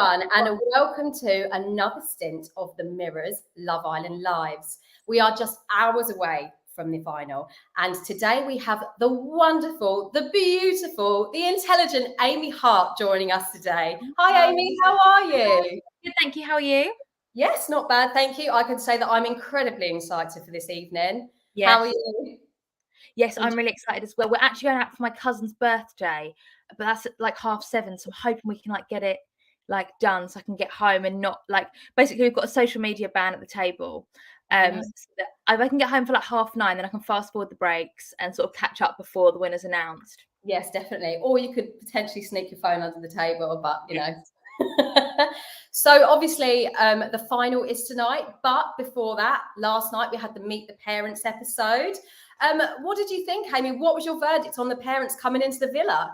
everyone, and welcome to another stint of the Mirror's Love Island Lives. We are just hours away from the final, and today we have the wonderful, the beautiful, the intelligent Amy Hart joining us today. Hi Amy, how are you? Good, thank you. How are you? Yes, not bad, thank you. I can say that I'm incredibly excited for this evening. Yes. How are you? Yes, I'm really excited as well. We're actually going out for my cousin's birthday, but that's at like 7:30, so I'm hoping we can get it done so I can get home and not basically we've got a social media ban at the table. So that if I can get home for 9:30, then I can fast forward the breaks and sort of catch up before the winner's announced. Yes, definitely. Or you could potentially sneak your phone under the table, but you know. So obviously the final is tonight, but before that, last night we had the Meet the Parents episode. What did you think, Amy? What was your verdict on the parents coming into the villa?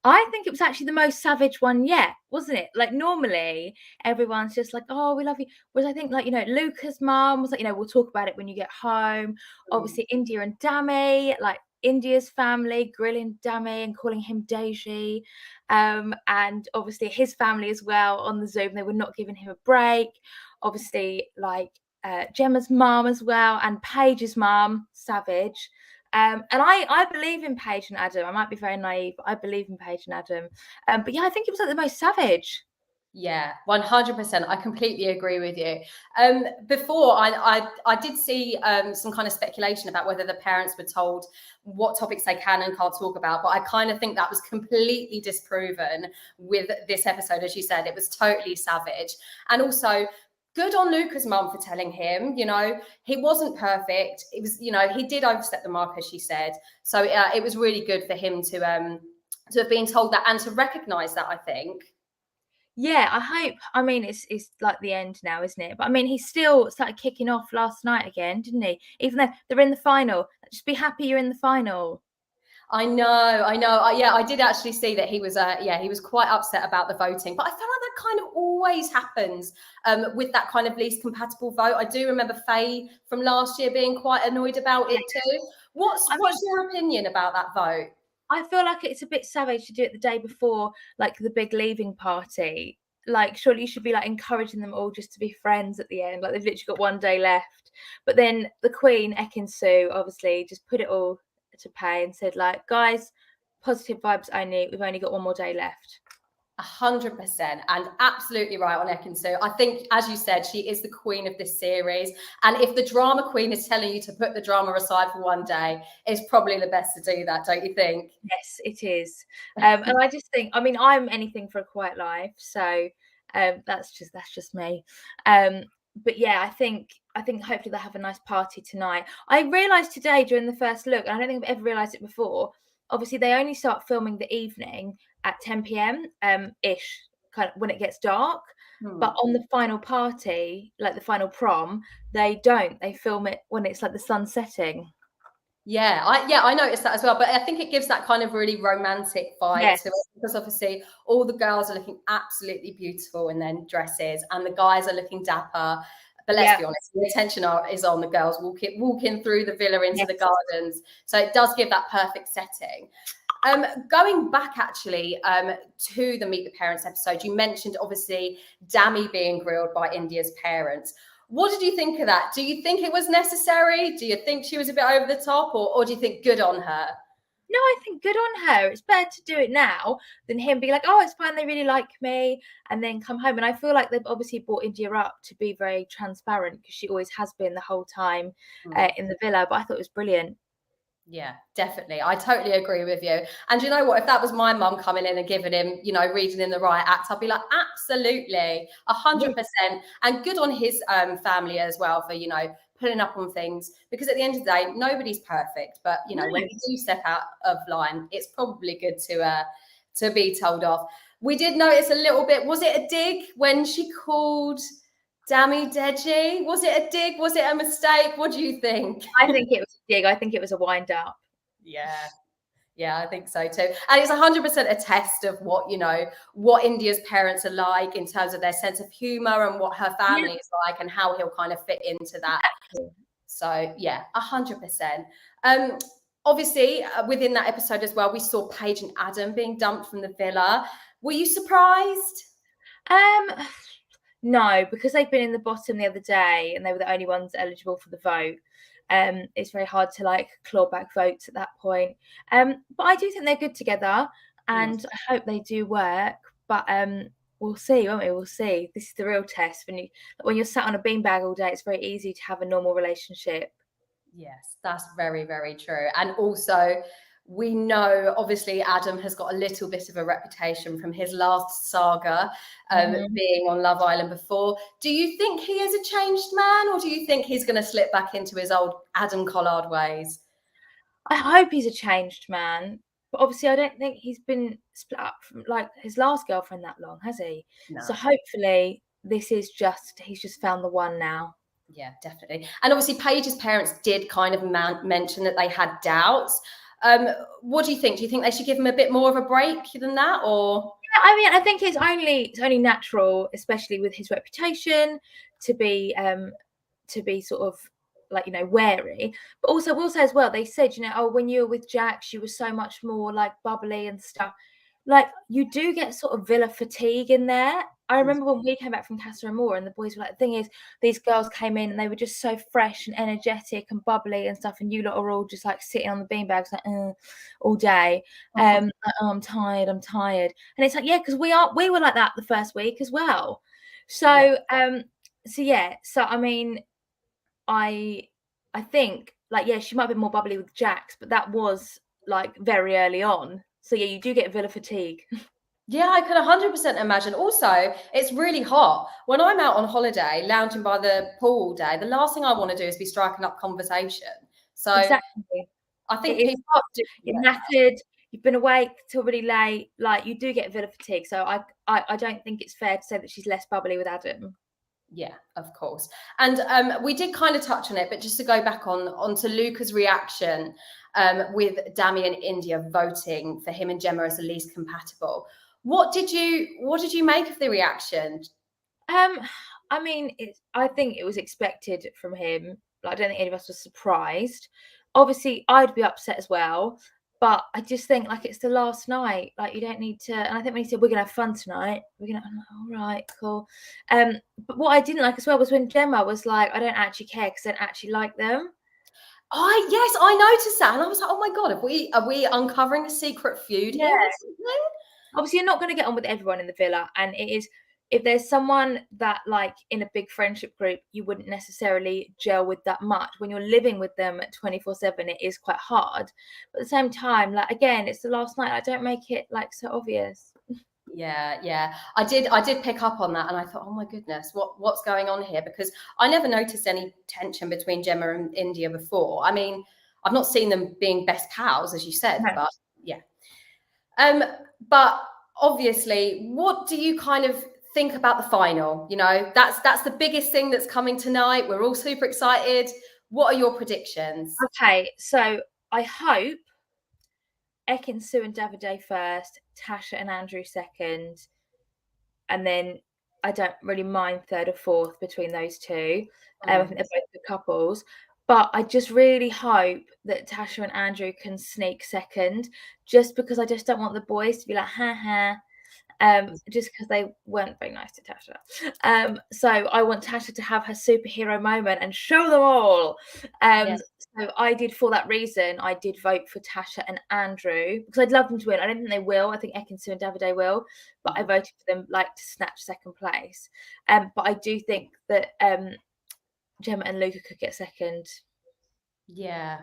I think it was actually the most savage one yet, wasn't it? Like normally everyone's just like, oh, we love you. Whereas I think Luca's mum was like, we'll talk about it when you get home. Obviously India and Dami, like India's family grilling Dami and calling him Deji. And obviously his family as well on the Zoom, they were not giving him a break. Obviously Gemma's mum as well and Paige's mum, savage. And I believe in Paige and Adam. I might be very naive, but I believe in Paige and Adam. But yeah, I think it was the most savage. Yeah, 100%. I completely agree with you. Before, I did see some kind of speculation about whether the parents were told what topics they can and can't talk about, but I kind of think that was completely disproven with this episode. As you said, it was totally savage. And also, good on Luca's mum for telling him, he wasn't perfect. It was, he did overstep the mark, as she said. So it was really good for him to have been told that and to recognise that, I think. Yeah, I hope. I mean, it's like the end now, isn't it? But I mean, he still started kicking off last night again, didn't he? Even though they're in the final, just be happy you're in the final. I know. Yeah, I did actually see that he was. He was quite upset about the voting. But I feel like that kind of always happens with that kind of least compatible vote. I do remember Faye from last year being quite annoyed about it too. What's your opinion about that vote? I feel like it's a bit savage to do it the day before, the big leaving party. Surely you should be encouraging them all just to be friends at the end. They've literally got one day left. But then the Queen, Ekin-Su, obviously just put it all to pay and said, guys, positive vibes only. We've only got one more day left. 100%, and absolutely right on Ekin-Su. I think, as you said, she is the queen of this series. And if the drama queen is telling you to put the drama aside for one day, it's probably the best to do that, don't you think? Yes, it is. And I just think, I mean, I'm anything for a quiet life, so that's just me. But yeah, I think hopefully they'll have a nice party tonight. I realised today during the first look, and I don't think I've ever realised it before. Obviously, they only start filming the evening at 10 p.m. Ish, kind of when it gets dark. But on the final party, the final prom, they don't. They film it when it's the sun setting. Yeah, I noticed that as well. But I think it gives that kind of really romantic vibe to it, because obviously all the girls are looking absolutely beautiful in their dresses, and the guys are looking dapper. But let's be honest, the attention is on the girls walking through the villa into the gardens. So it does give that perfect setting. Going back actually to the Meet the Parents episode, you mentioned obviously Dami being grilled by India's parents. What did you think of that? Do you think it was necessary? Do you think she was a bit over the top, or do you think good on her? No, I think good on her. It's better to do it now than him be like, oh, it's fine, they really like me, and then come home. And I feel like they've obviously brought India up to be very transparent, because she always has been the whole time in the villa. But I thought it was brilliant. Yeah, definitely. I totally agree with you. And you know what? If that was my mum coming in and giving him, reading in the right act, I'd be like, absolutely, 100%. And good on his family as well for, putting up on things. Because at the end of the day, nobody's perfect. But, when you do step out of line, it's probably good to be told off. We did notice a little bit. Was it a dig when she called Dami Deji? Was it a dig? Was it a mistake? What do you think? I think it was a dig. I think it was a wind up. Yeah, I think so too. And it's 100% a test of what India's parents are like in terms of their sense of humor and what her family is like and how he'll kind of fit into that. So yeah, 100%. Obviously, within that episode as well, we saw Paige and Adam being dumped from the villa. Were you surprised? No, because they've been in the bottom the other day and they were the only ones eligible for the vote. It's very hard to like claw back votes at that point. But I do think they're good together, and Mm. I hope they do work. But we'll see, won't we? We'll see. This is the real test. When you're sat on a beanbag all day, it's very easy to have a normal relationship. Yes, that's very, very true. And also, we know obviously Adam has got a little bit of a reputation from his last saga, Mhm. being on Love Island before. Do you think he is a changed man, or do you think he's going to slip back into his old Adam Collard ways? I hope he's a changed man, but obviously I don't think he's been split up from like his last girlfriend that long, has he? So No. hopefully this is just he's just found the one now. Yeah, definitely. And obviously, Paige's parents did kind of mention that they had doubts. What do you think? Do you think they should give him a bit more of a break than that, or? Yeah, I mean, I think it's only natural, especially with his reputation, to be sort of like wary. But also, we'll say as well, they said oh, when you were with Jack, she was so much more like bubbly and stuff. Like you do get sort of villa fatigue in there. I remember when we came back from Casa Amor and the boys were like, the thing is, these girls came in and they were just so fresh and energetic and bubbly and stuff, and you lot are all just like sitting on the beanbags like all day. Like, oh, I'm tired. And it's like, yeah, because we were like that the first week as well. Yeah. So yeah, so I mean, I I think like yeah, she might have been more bubbly with Jax, but that was like very early on. So yeah, you do get villa fatigue. Yeah, I could 100% imagine. Also, it's really hot. When I'm out on holiday, lounging by the pool all day, the last thing I want to do is be striking up conversation. So Exactly. I It think is people hot. do, You're yeah, knackered. You've been awake till really late. Like you do get villa fatigue. So I don't think it's fair to say that she's less bubbly with Adam. yeah, of course. And we did kind of touch on it, but just to go back onto Luca's reaction with Dami and India voting for him and Gemma as the least compatible. What did you make of the reaction? Um, I mean, I think it was expected from him. Like, I don't think any of us was surprised. Obviously, I'd be upset as well, but I just think like it's the last night. Like, you don't need to. And I think when he said we're gonna have fun tonight, I'm like, all right, cool. But what I didn't like as well was when Gemma was like, I don't actually care because I don't actually like them. Yes, I noticed that, and I was like, oh my god, are we uncovering a secret feud Yeah. here or something? Obviously, you're not going to get on with everyone in the villa, and it is if there's someone that like in a big friendship group you wouldn't necessarily gel with that much when you're living with them 24/7, it is quite hard. But at the same time, like again, it's the last night. I don't make it like so obvious. Yeah. I did pick up on that, and I thought, oh my goodness, what's going on here? Because I never noticed any tension between Gemma and India before. I mean, I've not seen them being best pals, as you said, No. but yeah. Um, but obviously, what do you kind of think about the final? That's the biggest thing that's coming tonight. We're all super excited. What are your predictions? Okay, so I hope Ekin, Sue, and Davide first, Tasha and Andrew second, and then I don't really mind third or fourth between those two. I think they're both good couples. But I just really hope that Tasha and Andrew can sneak second, just because I just don't want the boys to be like, ha ha, just because they weren't very nice to Tasha. So I want Tasha to have her superhero moment and show them all. Yeah. So I did, for that reason, I did vote for Tasha and Andrew because I'd love them to win. I don't think they will. I think Ekin Sue and Davide will, but I voted for them like to snatch second place. But I do think that Gemma and Luca could get second. Yeah.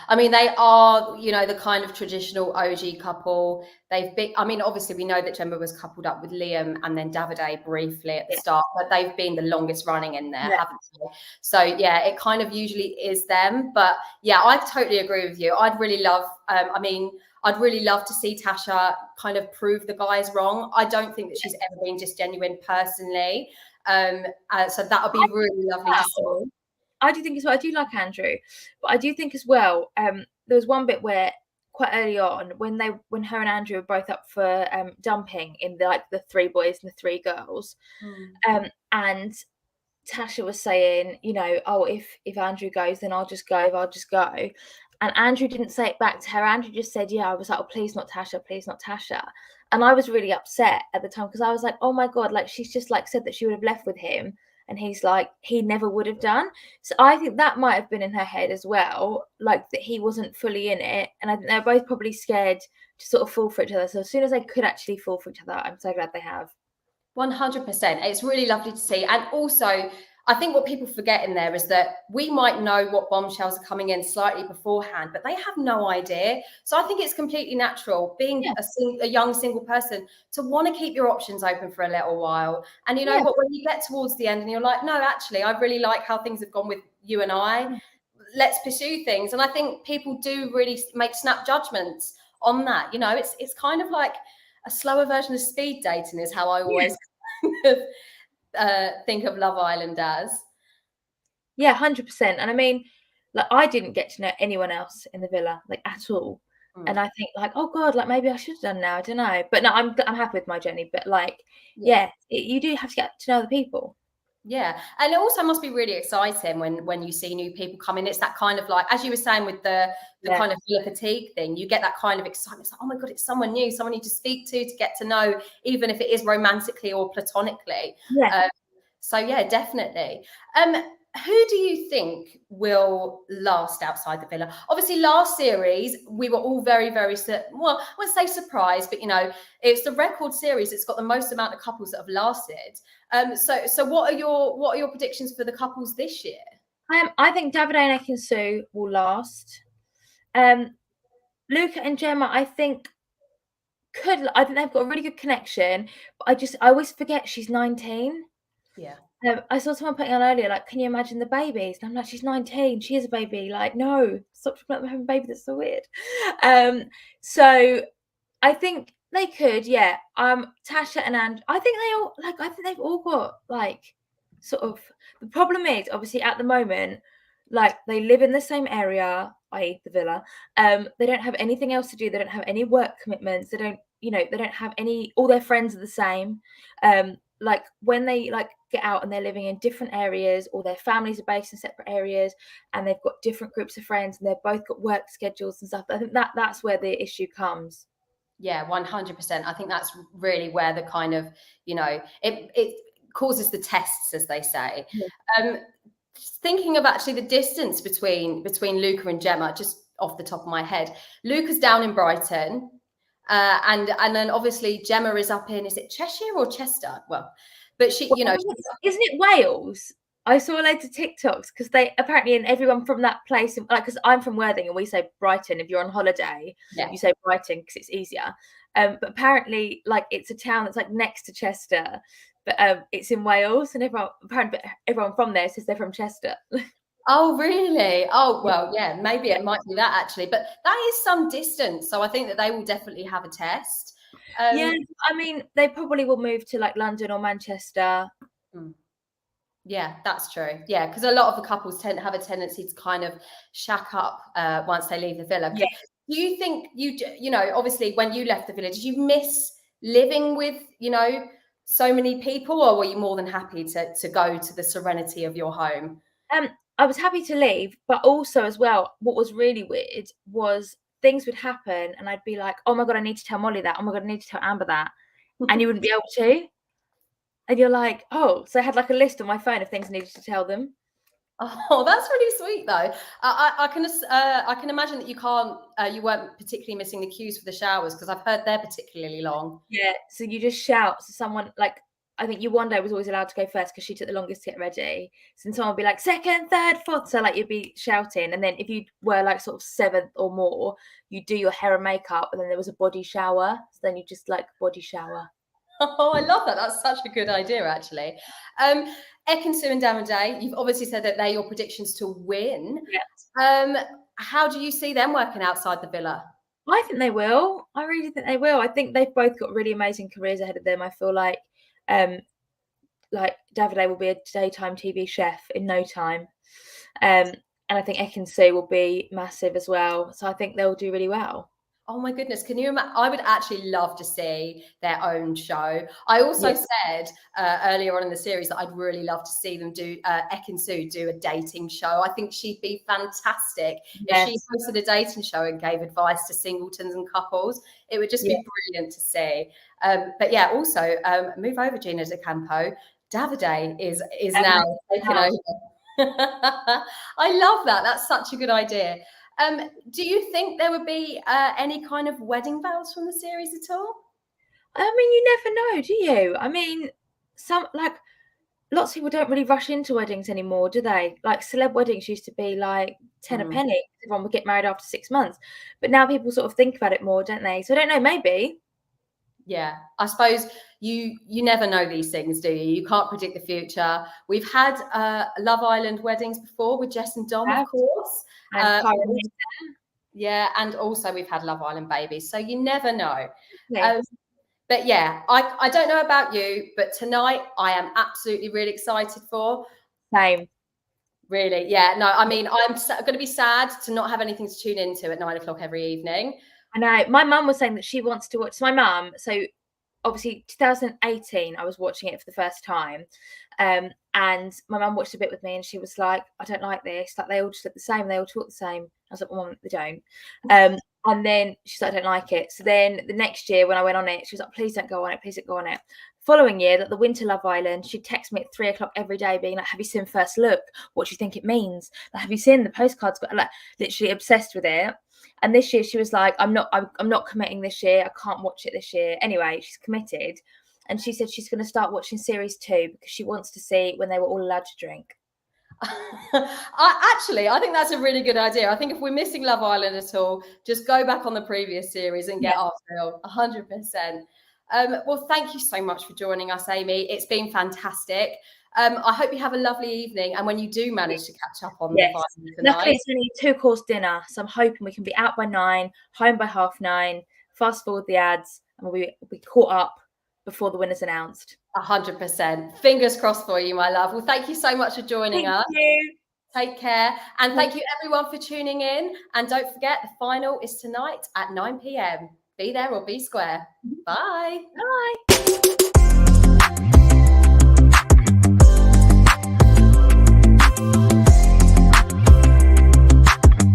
I mean, they are, the kind of traditional OG couple. They've been, I mean, obviously we know that Gemma was coupled up with Liam and then Davide briefly at the Yeah. start, but they've been the longest running in there, Yeah. haven't they? So yeah, it kind of usually is them. But yeah, I totally agree with you. I'd really love, I'd really love to see Tasha kind of prove the guys wrong. I don't think that she's ever been disgenuine personally. So that would be really lovely to see. I do think as well. I do like Andrew, but I do think as well. There was one bit where quite early on when her and Andrew were both up for dumping in the three boys and the three girls, and Tasha was saying, oh, if Andrew goes, then I'll just go. And Andrew didn't say it back to her. Andrew just said, yeah, I was like, oh, please not Tasha, please not Tasha. And I was really upset at the time because I was like, oh my God, like she's just like said that she would have left with him. And he's like, he never would have done. So I think that might have been in her head as well, like that he wasn't fully in it. And I think they're both probably scared to sort of fall for each other. So as soon as they could actually fall for each other, I'm so glad they have. 100%. It's really lovely to see. And also, I think what people forget in there is that we might know what bombshells are coming in slightly beforehand, but they have no idea. So I think it's completely natural, being a young single person, to want to keep your options open for a little while. And you know what, when you get towards the end and you're like, no, actually, I really like how things have gone with you and I. Let's pursue things. And I think people do really make snap judgments on that. You know, it's kind of like a slower version of speed dating is how I always think of Love Island as. Yeah, 100%. And I mean, like I didn't get to know anyone else in the villa, like at all. And I think like, oh God, like maybe I should have done now. I don't know. But no, I'm happy with my journey. But like, you do have to get to know the people. Yeah, and it also must be really exciting when you see new people come in. It's that kind of like, as you were saying with the kind of villa fatigue thing, you get that kind of excitement. It's like, oh my God, it's someone new, someone you to speak to get to know, even if it is romantically or platonically. So yeah, definitely. Who do you think will last outside the villa? Obviously, last series we were all very, very well, I wouldn't say surprised, but you know, it's the record series. It's got the most amount of couples that have lasted. So what are your predictions for the couples this year? I think Davide and Ekin-Su will last. Luca and Gemma, I think they've got a really good connection, but I always forget she's 19. Yeah. I saw someone putting on earlier, like, can you imagine the babies? And I'm like, she's 19. She is a baby. Like, no, stop talking about having a baby. That's so weird. So I think they could, yeah. Tasha and I think they've all got like sort of. The problem is obviously at the moment, like they live in the same area, i.e. the villa. They don't have anything else to do. They don't have any work commitments. They don't have any. All their friends are the same. Like when they like get out and they're living in different areas, or their families are based in separate areas, and they've got different groups of friends, and they've both got work schedules and stuff. I think that's where the issue comes. Yeah, 100%. I think that's really where the kind of, you know, it causes the tests, as they say. Thinking of actually the distance between Luca and Gemma, just off the top of my head, Luca's down in Brighton. And then obviously Gemma is up in, is it Cheshire or Chester? Well, but she, you know, isn't it Wales? I saw loads of TikToks because they apparently, and everyone from that place, like, because I'm from Worthing and we say Brighton. If you're on holiday, you say Brighton because it's easier. But apparently, like, it's a town that's like next to Chester, but it's in Wales, and everyone from there says they're from Chester. Oh, really? Oh, well, yeah, maybe it might be that actually, but that is some distance. So I think that they will definitely have a test. Yeah, I mean, they probably will move to like London or Manchester. Yeah, that's true. Yeah, because a lot of the couples tend to have a tendency to kind of shack up once they leave the villa. Yeah. Do you think you know, obviously when you left the villa, did you miss living with, you know, so many people, or were you more than happy to go to the serenity of your home? I was happy to leave, but also as well, what was really weird was things would happen and I'd be like, oh my God, I need to tell Molly that. Oh my God, I need to tell Amber that. And you wouldn't be able to. And you're like, oh, so I had like a list on my phone of things I needed to tell them. Oh, that's really sweet though. I can imagine that you weren't particularly missing the queues for the showers, because I've heard they're particularly long. Yeah, so you just shout. So someone, like, I think you one day was always allowed to go first because she took the longest to get ready. So then someone would be like second, third, fourth. So like you'd be shouting, and then if you were like sort of seventh or more, you do your hair and makeup, and then there was a body shower. So then you just like body shower. Oh, I love that. That's such a good idea, actually. Ekin-Su and Davide, you've obviously said that they're your predictions to win. Yeah. How do you see them working outside the villa? I think they will. I really think they will. I think they've both got really amazing careers ahead of them. I feel like Davide will be a daytime TV chef in no time. And I think Ekin-Su will be massive as well. So I think they'll do really well. Oh my goodness, can you imagine? I would actually love to see their own show. I also said earlier on in the series that I'd really love to see them do Ekin-Su do a dating show. I think she'd be fantastic if she hosted a dating show and gave advice to singletons and couples. It would just be brilliant to see. But yeah, also move over, Gina De Campo. Davide is now taking over. I love that. That's such a good idea. Do you think there would be any kind of wedding vows from the series at all? I mean, you never know, do you? I mean, lots of people don't really rush into weddings anymore, do they? Like celeb weddings used to be like 10 a penny. Everyone would get married after 6 months. But now people sort of think about it more, don't they? So I don't know, maybe. Yeah, I suppose you never know these things, do you? You can't predict the future. We've had Love Island weddings before with Jess and Dom, of course. And yeah, and also we've had Love Island babies, so you never know. Yes. But yeah, I don't know about you, but tonight I am absolutely really excited for. Same. Really, yeah. No, I mean, I'm going to be sad to not have anything to tune into at 9 o'clock every evening. I know. My mum was saying that she wants to watch. So my mum, so obviously 2018, I was watching it for the first time. And my mum watched a bit with me and she was like, I don't like this. Like, they all just look the same. They all talk the same. I was like, well, Mum, they don't. And then she's like, I don't like it. So then the next year when I went on it, she was like, please don't go on it. Please don't go on it. Following year, that the Winter Love Island, she'd text me at 3 o'clock every day being like, have you seen First Look? What do you think it means? Like, have you seen the postcards? Like, literally obsessed with it. And this year she was like, I'm not committing this year. I can't watch it this year. Anyway, she's committed. And she said she's going to start watching series 2 because she wants to see when they were all allowed to drink. I think that's a really good idea. I think if we're missing Love Island at all, just go back on the previous series and get our fill. 100%. Well, thank you so much for joining us, Amy. It's been fantastic. I hope you have a lovely evening, and when you do manage to catch up on the final tonight. Luckily, it's only a 2-course dinner, so I'm hoping we can be out by 9, home by 9:30. Fast forward the ads, and we'll be caught up before the winner's announced. 100%. Fingers crossed for you, my love. Well, thank you so much for joining us. Thank you. Take care. And thank you everyone for tuning in. And don't forget, the final is tonight at 9 p.m. Be there or be square. Bye. Bye.